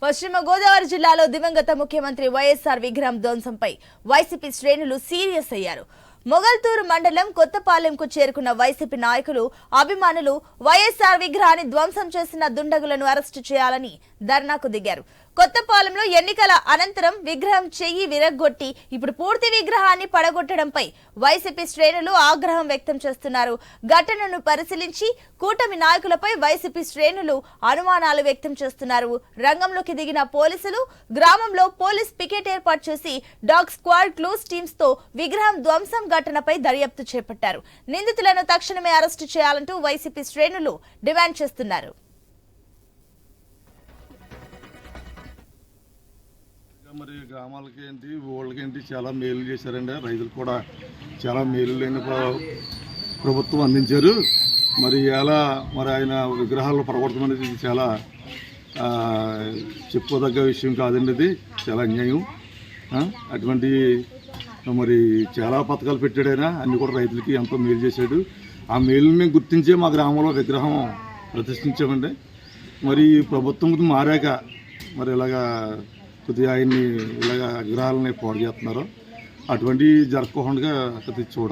పశ్చిమ గోదావరి జిల్లాలో దివంగత ముఖ్యమంత్రి వైఎస్ఆర్ విగ్రహం ధ్వంసంపై వైసీపీ శ్రేణులు సీరియస్ అయ్యారు. మొగల్తూరు మండలం కొత్తపాలెంకు చేరుకున్న వైసీపీ నాయకులు, అభిమానులు వైఎస్ఆర్ విగ్రహాన్ని ధ్వంసం చేసిన దుండగులను అరెస్టు చేయాలని ధర్నాకు దిగారు. కొత్తపాలెంలో ఎన్నికల అనంతరం విగ్రహం చెయ్యి విరగ్గొట్టి ఇప్పుడు పూర్తి విగ్రహాన్ని పడగొట్టడంపై వైసీపీ శ్రేణులు ఆగ్రహం వ్యక్తం చేస్తున్నారు. ఘటనను పరిశీలించి కూటమి నాయకులపై వైసీపీ శ్రేణులు అనుమానాలు వ్యక్తం చేస్తున్నారు. రంగంలోకి దిగిన పోలీసులు గ్రామంలో పోలీస్ పికెట్ ఏర్పాటు చేసి డాగ్ స్క్వాడ్ క్లూస్ టీమ్స్ తో విగ్రహం ధ్వంసం ఘటనపై దర్యాప్తు చేపట్టారు. నిందితులను తక్షణమే అరెస్టు చేయాలంటూ వైసీపీ శ్రేణులు డిమాండ్ చేస్తున్నారు. మరి గ్రామాలకి ఏంటి ఊళ్ళకి ఏంటి చాలా మేలు చేశారండి. రైతులు కూడా చాలా మేలు లేని ప్రభుత్వం అందించారు. మరి ఎలా మరి ఆయన విగ్రహాలు పడగొట్టడం అనేది చాలా చెప్పుకోదగ్గ విషయం కాదండి. ఇది చాలా అన్యాయం. అటువంటి మరి చాలా పథకాలు పెట్టాడు ఆయన. అన్ని కూడా రైతులకి ఎంతో మేలు చేశాడు. ఆ మేలుని గుర్తించే మా గ్రామంలో విగ్రహం ప్రతిష్ఠించామండి. మరి ప్రభుత్వం మారాక మరి ఇలాగా కొద్దిగా ఆయన్ని ఇలాగ విగ్రహాలని పాడు చేస్తున్నారు. అటువంటివి జరగకుండా చూడాలి.